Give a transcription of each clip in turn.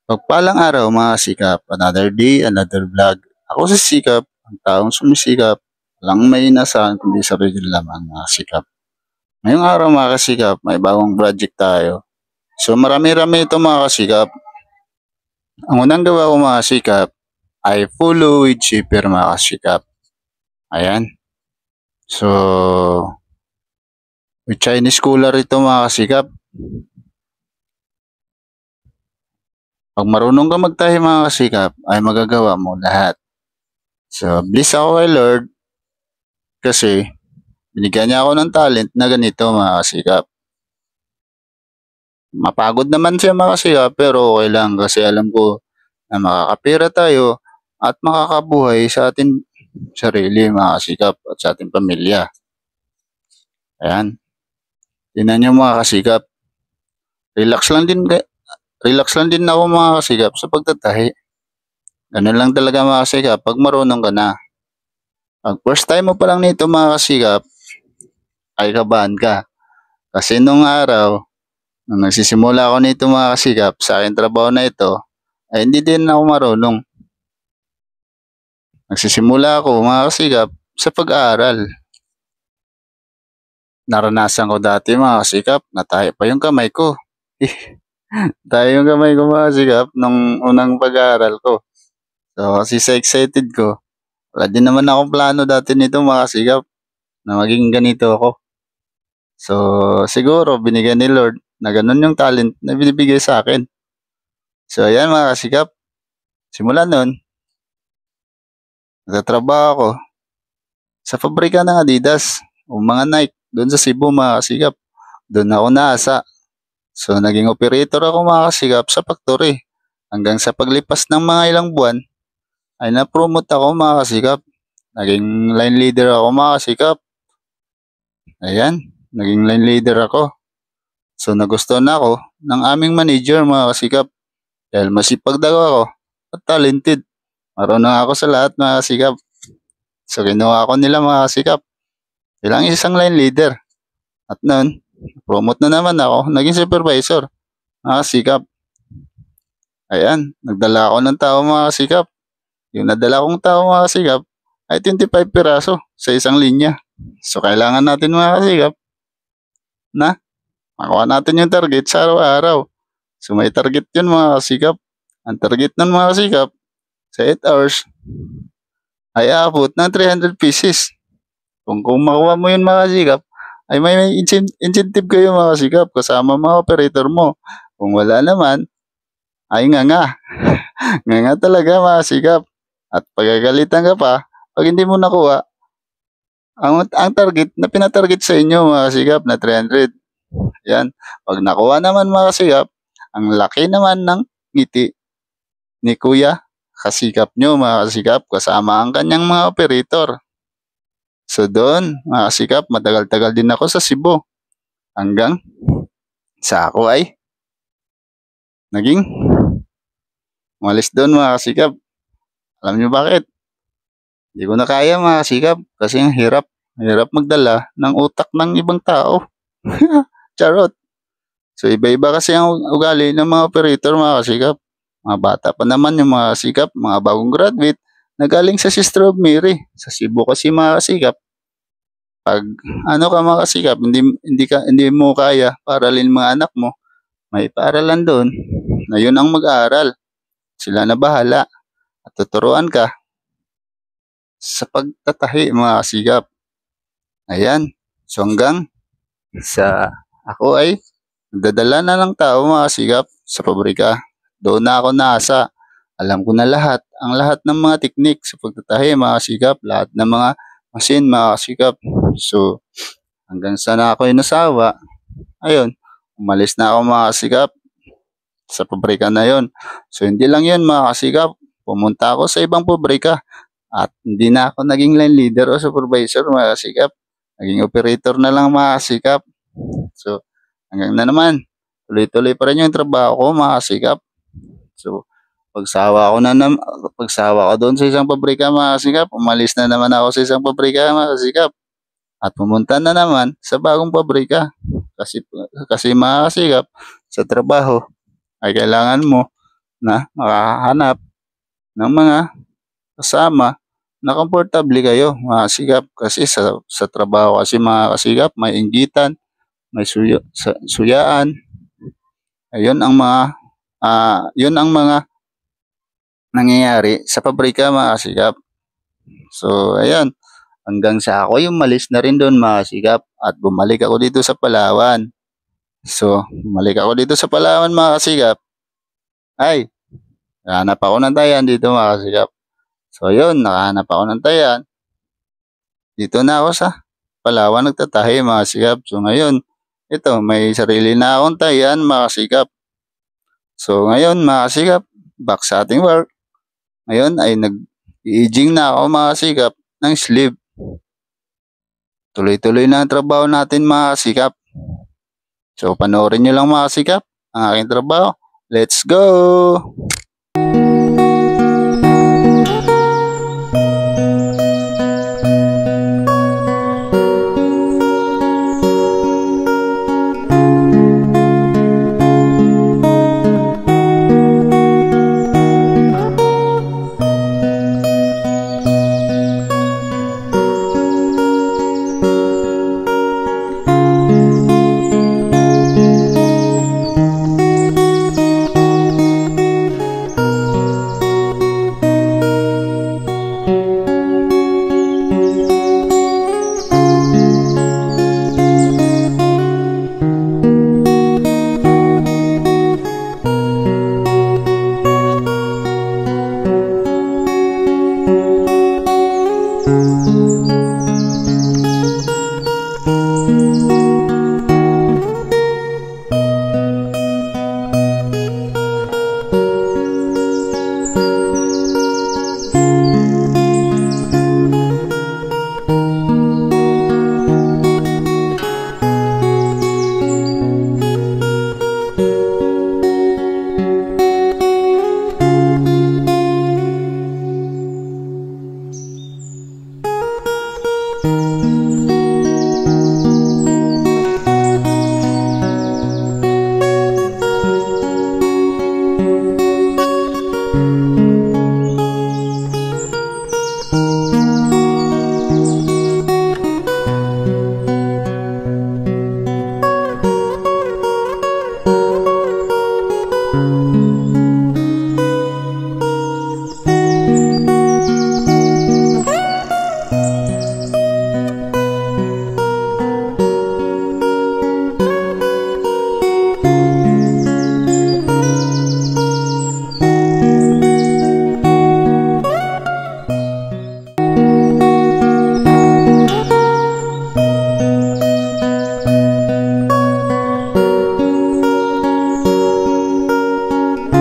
Pagpalang araw mga sikap, another day, another vlog. Ako si Sikap, ang taong sumisikap, walang may inasahan kundi sarili lamang mga sikap. Ngayong araw mga kasikap, may bagong project tayo. So marami-rami ito mga kasikap. Ang unang gawa ko mga sikap ay follow with shipper mga kasikap. Ayan. So, with Chinese cooler ito mga kasikap. Pag marunong ka magtahi mga kasikap, ay magagawa mo lahat. So, bless ako kay Lord kasi binigyan niya ako ng talent na ganito mga kasikap. Mapagod naman siya mga kasikap pero okay lang kasi alam ko na makakapira tayo at makakabuhay sa ating sarili mga kasikap at sa ating pamilya. Ayan. Tingnan niyo mga kasikap. Relax lang din relax lang din ako mga kasikap sa pagtatahi. Ganun lang talaga mga kasikap pag marunong ka na. Pag first time mo pa lang nito mga kasikap, ay kabahan ka. Kasi nung araw, nung nagsisimula ako nito mga kasikap sa aking trabaho na ito, ay hindi din ako marunong. Nagsisimula ako mga kasikap sa pag-aaral. Naranasan ko dati mga kasikap, natahi pa yung kamay ko. Tayo yung kamay ko mga kasikap nung unang pag-aaral ko. So kasi sa excited ko, wala din naman akong plano dati nito mga kasikap na maging ganito ako. So siguro binigyan ni Lord na ganun yung talent na binibigay sa akin. So ayan mga kasikap, simula nun, nagtatrabaho ako sa pabrika ng Adidas o mga Nike doon sa Cebu mga kasikap. Doon ako naasa. So naging operator ako mga kasikap sa factory. Hanggang sa paglipas ng mga ilang buwan ay na-promote ako mga kasikap. Naging line leader ako mga kasikap. Ayan, naging line leader ako. So nagustuhan ako ng aming manager mga kasikap. Dahil masipag daw ako at talented. Marunong ako sa lahat mga kasikap. So kinuha ko nila mga kasikap bilang isang line leader. At noon, promote na naman ako, naging supervisor. Mga kasikap. Ayan, nagdala ako ng tao mga kasikap. Yung nadala kong tao mga kasikap ay 25 piraso sa isang linya. So kailangan natin mga kasikap na makuha natin yung target sa araw-araw. So may target yun mga kasikap. Ang target nun mga kasikap sa 8 hours ay aabot ng 300 pieces. Kung makuha mo yun mga kasikap, ay may incentive kayo mga kasikap kasama mga operator mo. Kung wala naman, ay nga. Nga talaga mga kasikap. At pagagalitan ka pa, pag hindi mo nakuha, ang target na pinatarget sa inyo mga kasikap na 300. Yan. Pag nakuha naman mga kasikap, ang laki naman ng ngiti ni Kuya kasikap nyo mga kasikap kasama ang kanyang mga operator. So doon mga kasikap, matagal-tagal din ako sa Cebu hanggang sa ako ay naging umalis doon mga kasikap. Alam nyo bakit? Hindi ko na kaya mga kasikap kasi ang hirap magdala ng utak ng ibang tao. Charot. So iba-iba kasi ang ugali ng mga operator mga kasikap. Mga bata pa naman yung mga kasikap, mga bagong graduate na galing sa Sister of Mary. Sa Cebu kasi mga kasikap. Pag ano ka mga kasikap, hindi mo kaya paralin mga anak mo, may paaralan doon na yun ang mag-aaral. Sila na bahala at tuturuan ka sa pagtatahi mga kasikap. Ayan. So hanggang sa ako ay nagdadala na ng tao mga kasikap sa pabrika. Doon na ako naasa. Alam ko na lahat. Ang lahat ng mga teknik sa pagtatahi mga kasikap. Lahat ng mga machine mga kasikap. So hanggang sa na ako nasawa. Ayun. Umalis na ako mga kasikap sa pabrika na yon. So hindi lang yun mga kasikap. Pumunta ako sa ibang pabrika. At hindi na ako naging line leader o supervisor mga kasikap. Naging operator na lang mga kasikap. So hanggang na naman. Tuloy-tuloy pa rin yung trabaho ko mga kasikap. So pagsawa ko doon sa isang pabrika mga kasikap, umalis na naman ako sa isang pabrika mga kasikap. At pumunta na naman sa bagong pabrika. Kasi mga kasikap, sa trabaho ay kailangan mo na makahanap ng mga kasama na komportable kayo mga kasigap, kasi sa trabaho kasi mga kasigap may inggitan, may suyaan. Ayun ang mga yun ang mga nangyayari sa pabrika mga kasigap. So ayan, hanggang sa ako yung malis na rin doon mga kasigap at bumalik ako dito sa Palawan. So bumalik ako dito sa Palawan mga kasigap. Ay, nakahanap ako ng tayan dito mga kasigap. So yun, nakahanap ako ng tayan. Dito na ako sa Palawan nagtatahi mga kasigap. So ngayon, ito may sarili na akong tayan mga kasigap. So ngayon mga kasigap, back sa ating work. Ngayon ay nag-i-aging na ako mga kasigap ng sleeve. Tuloy-tuloy na ang trabaho natin mga kasigap. So panoorin nyo lang mga kasigap ang aking trabaho. Let's go!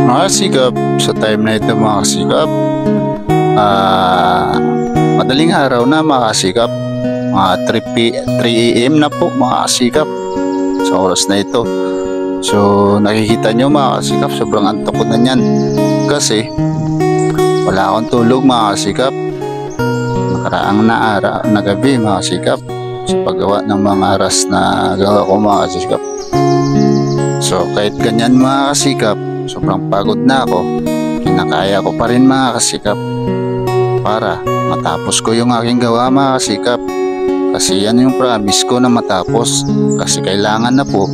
Mga kasigap, sa time na ito mga kasigap, madaling araw na mga kasigap, mga 3 AM na po mga kasigap sa oras na ito. So nakikita nyo mga kasigap, sobrang antok ko na yan kasi wala akong tulog mga kasigap nakaraang na gabi mga kasigap sa paggawa ng mga aras na gawa ko mga kasigap. So kahit ganyan mga kasigap, sobrang pagod na ako, kinakaya ko pa rin mga kasikap para matapos ko yung aking gawa mga kasikap, kasi yan yung promise ko na matapos, kasi kailangan na po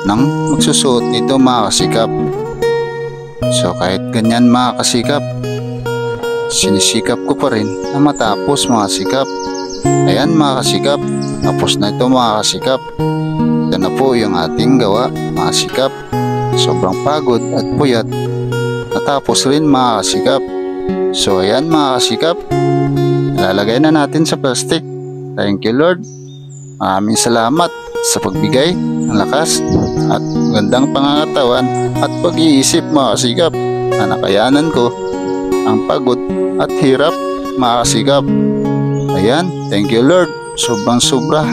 ng magsusuot nito mga kasikap. So kahit ganyan mga kasikap, sinisikap ko pa rin na matapos mga kasikap. Ayan mga kasikap, tapos na ito mga kasikap. Ito na po yung ating gawa mga kasikap. Sobrang pagod at puyat, natapos rin mga kasikap. So ayan mga kasikap, lalagay na natin sa plastic. Thank you Lord, maraming salamat sa pagbigay ng lakas at magandang pangangatawan at pag-iisip mga kasikap na nakayanan ko ang pagod at hirap mga kasikap. Ayan, thank you Lord, sobrang sobra.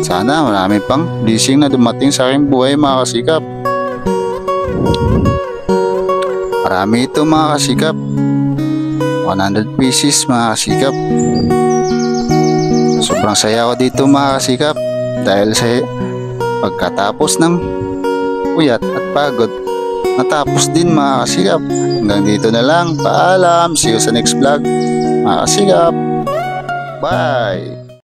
Sana marami pang blessing na dumating sa aking buhay mga kasikap. Marami ito mga kasikap, 100 pieces mga kasikap. Sobrang saya ko dito mga kasikap dahil sa pagkatapos ng puyat at pagod natapos din mga kasigap. Hanggang dito na lang. Paalam. See you sa next vlog. Mga kasigap. Bye!